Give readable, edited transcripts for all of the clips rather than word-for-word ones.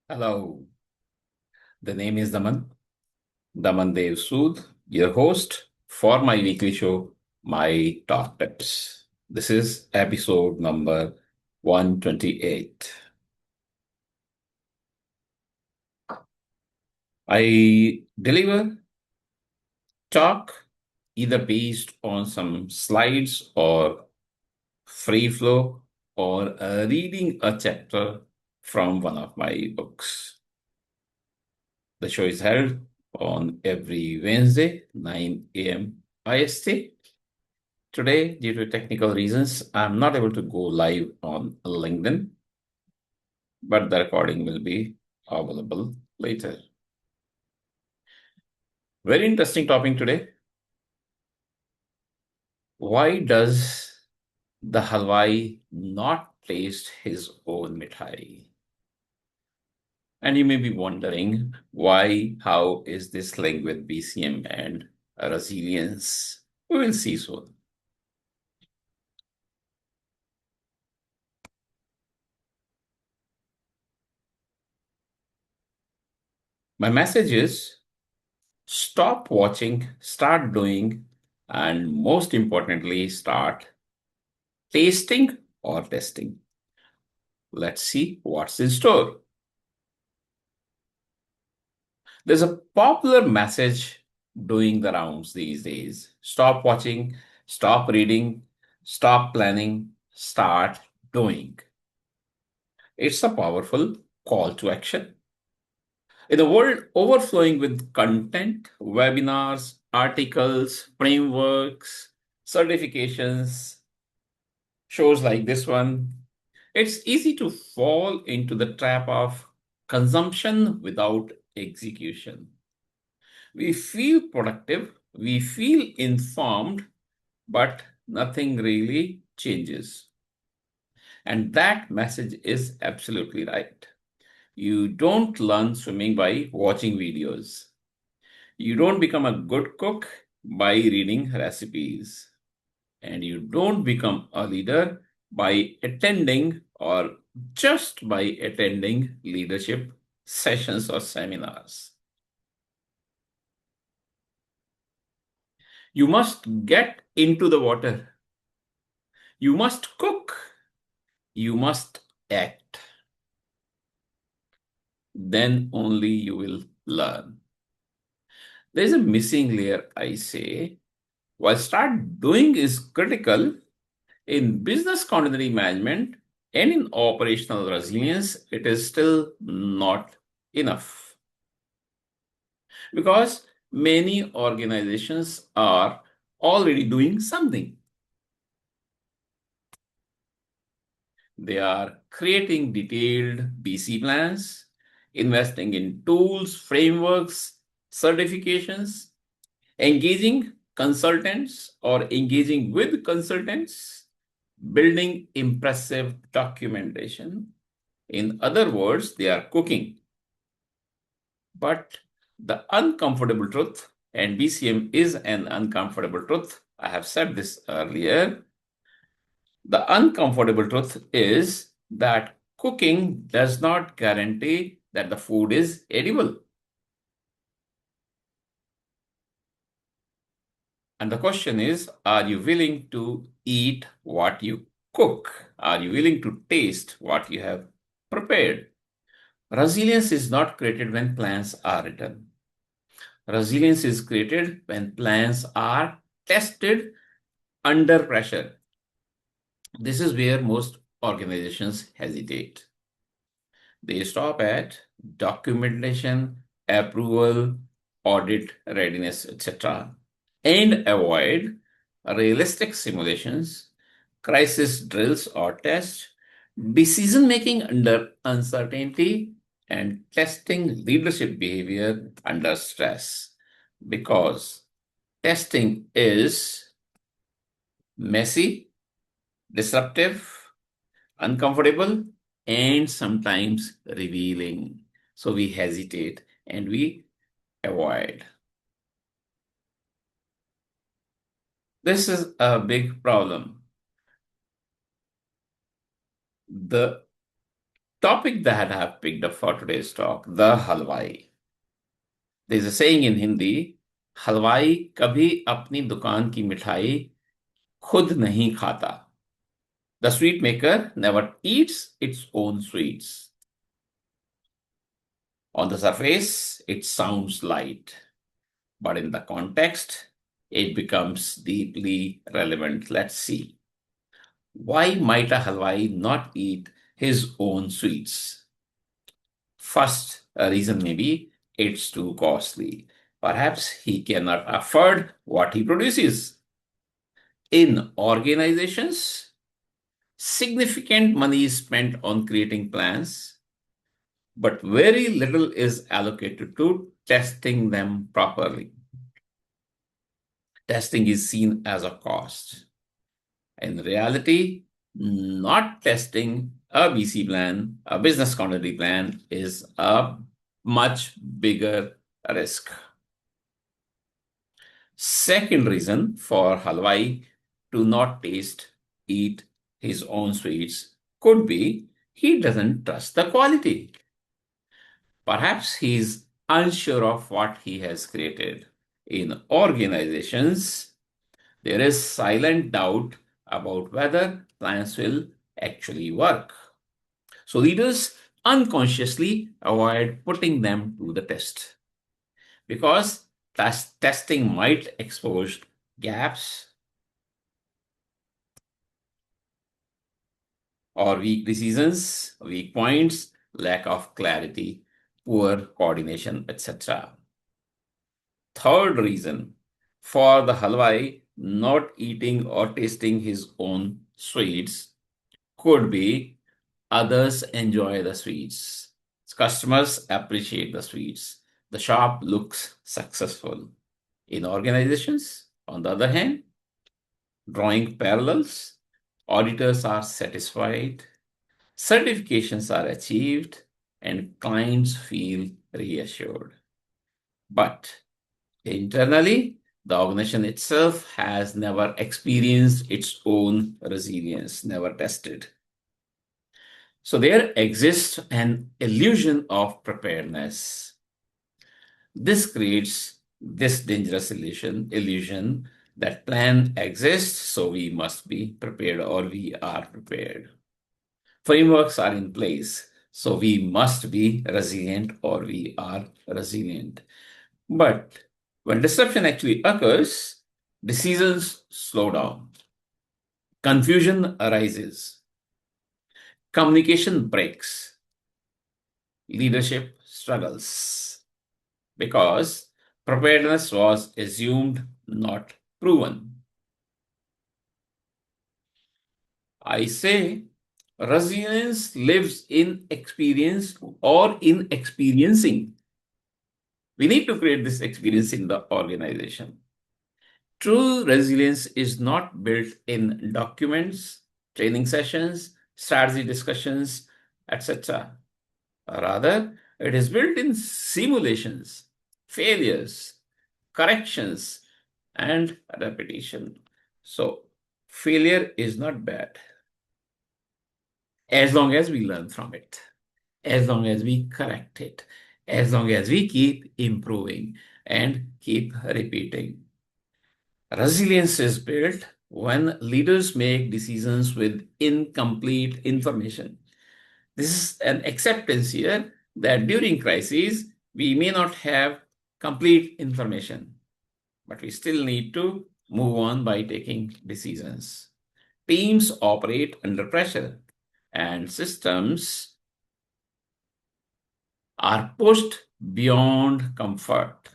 Hello, the name is Daman Dev Sood, your host for my weekly show, My Talk Tips. This is episode number 128. I deliver talk either based on some slides or free flow or reading a chapter from one of my books. The show is held on every Wednesday, 9 a.m. IST. Today, due to technical reasons, I'm not able to go live on LinkedIn, but the recording will be available later. Very interesting topic today. Why does the Halwai not taste his own Mithai? And you may be wondering why, how is this linked with BCM and resilience? We will see soon. My message is stop watching, start doing, and most importantly, start tasting or testing. Let's see what's in store. There's a popular message doing the rounds these days: stop watching, stop reading, stop planning, start doing. It's a powerful call to action. In a world overflowing with content, webinars, articles, frameworks, certifications, shows like this one, it's easy to fall into the trap of consumption without execution. We feel productive, we feel informed, but nothing really changes. And that message is absolutely right. You don't learn swimming by watching videos. You don't become a good cook by reading recipes. And you don't become a leader by attending or just by attending leadership sessions or seminars. You must get into the water. You must cook. You must act. Then only you will learn. There's a missing layer, I say. While start doing is critical, in business continuity management and in operational resilience, it is still not enough because many organizations are already doing something. They are creating detailed BC plans, investing in tools, frameworks, certifications, engaging consultants or engaging with consultants, building impressive documentation. In other words, they are cooking. But the uncomfortable truth, and BCM is an uncomfortable truth, I have said this earlier. The uncomfortable truth is that cooking does not guarantee that the food is edible. And the question is, are you willing to eat what you cook? Are you willing to taste what you have prepared? Resilience is not created when plans are written. Resilience is created when plans are tested under pressure. This is where most organizations hesitate. They stop at documentation, approval, audit readiness, etc., and avoid realistic simulations, crisis drills or tests, decision making under uncertainty, and testing leadership behavior under stress. Because testing is messy, disruptive, uncomfortable, and sometimes revealing. So we hesitate and we avoid. This is a big problem. The Topic that I have picked up for today's talk, the halwai. There's a saying in Hindi, हलवाई कभी अपनी दुकान की मिठाई खुद नहीं खाता. The sweet maker never eats its own sweets. On the surface, it sounds light, but in the context, it becomes deeply relevant. Let's see. Why might a halwai not eat his own sweets? First, a reason may be it's too costly. Perhaps he cannot afford what he produces. In organizations, significant money is spent on creating plans, but very little is allocated to testing them properly. Testing is seen as a cost. In reality, not testing a BC plan, a business continuity plan, is a much bigger risk. Second reason for Halwai to not eat his own sweets could be he doesn't trust the quality. Perhaps he's unsure of what he has created. In organizations, there is silent doubt about whether plans will actually work. So leaders unconsciously avoid putting them to the test because testing might expose gaps or weak decisions, weak points, lack of clarity, poor coordination, etc. Third reason for the halwai not eating or tasting his own sweets could be others enjoy the sweets. Customers appreciate the sweets. The shop looks successful. In organizations, on the other hand, drawing parallels, auditors are satisfied, certifications are achieved, and clients feel reassured. But internally, the organization itself has never experienced its own resilience, never tested. So there exists an illusion of preparedness. This creates this dangerous illusion that plan exists, so we must be prepared or we are prepared. Frameworks are in place, so we must be resilient or we are resilient. But when disruption actually occurs, decisions slow down, confusion arises, communication breaks, leadership struggles because preparedness was assumed, not proven. I say resilience lives in experience or in experiencing. We need to create this experience in the organization. True resilience is not built in documents, training sessions, strategy discussions, etc. Rather, it is built in simulations, failures, corrections, and repetition. So, failure is not bad as long as we learn from it, as long as we correct it, as long as we keep improving and keep repeating. Resilience is built when leaders make decisions with incomplete information. This is an acceptance here that during crises, we may not have complete information, but we still need to move on by taking decisions. Teams operate under pressure, and systems are pushed beyond comfort.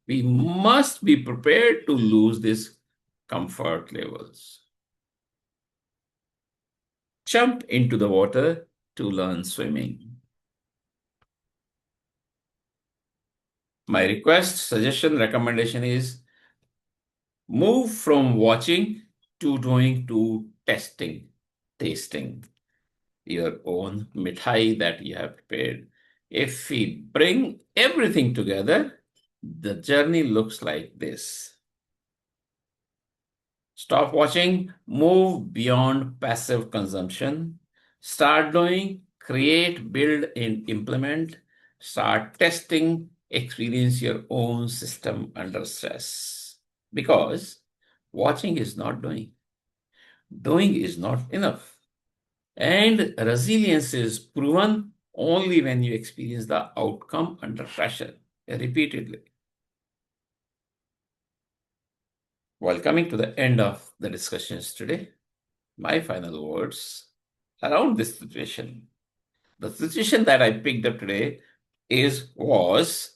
We must be prepared to lose these comfort levels. Jump into the water to learn swimming. My request, suggestion, recommendation is move from watching to doing to testing, tasting your own mithai that you have prepared. If we bring everything together, the journey looks like this. Stop watching, move beyond passive consumption, start doing, Create, build, and implement. Start testing, experience your own system under stress. Because watching is not doing, doing is not enough. And resilience is proven only when you experience the outcome under pressure repeatedly. While coming to the end of the discussions today, my final words around this situation. The situation that I picked up today was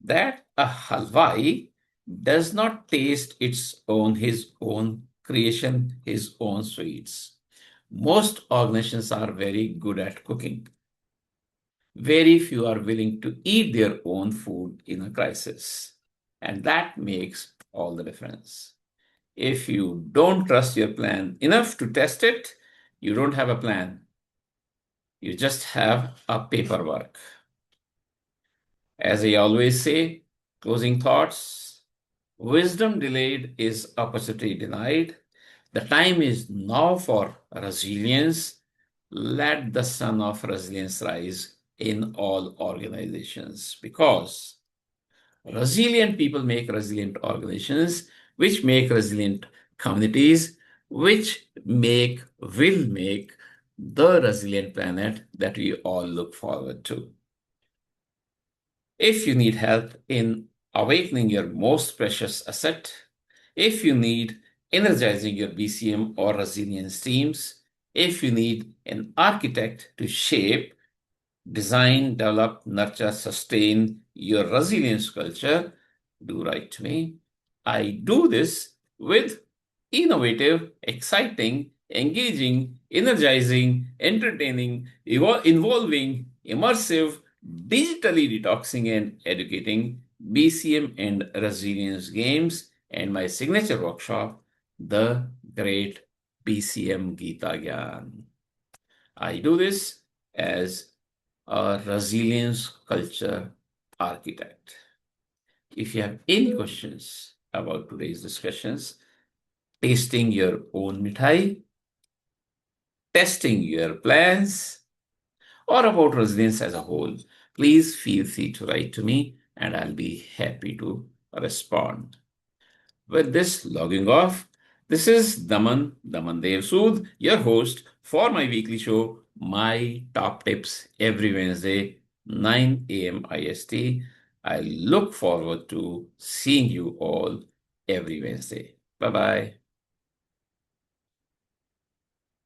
that a halwai does not taste his own creation, his own sweets. Most organizations are very good at cooking. Very few are willing to eat their own food in a crisis. And that makes all the difference. If you don't trust your plan enough to test it, you don't have a plan. You just have a paperwork. As I always say, closing thoughts, wisdom delayed is opportunity denied. The time is now for resilience. Let the sun of resilience rise in all organizations because resilient people make resilient organizations, which make resilient communities, which will make the resilient planet that we all look forward to. If you need help in awakening your most precious asset, if you need energizing your BCM or resilience teams, if you need an architect to shape, design, develop, nurture, sustain your resilience culture, do write to me. I do this with innovative, exciting, engaging, energizing, entertaining, involving, immersive, digitally detoxing and educating BCM and resilience games, and my signature workshop, the Great BCM Gita Gyan. I do this as a resilience culture architect. If you have any questions about today's discussions, tasting your own mithai, testing your plans, or about resilience as a whole, please feel free to write to me and I'll be happy to respond. With this logging off, this is Daman Dev Sood, your host for my weekly show, My Top Tips, every Wednesday, 9 a.m. IST. I look forward to seeing you all every Wednesday. Bye bye.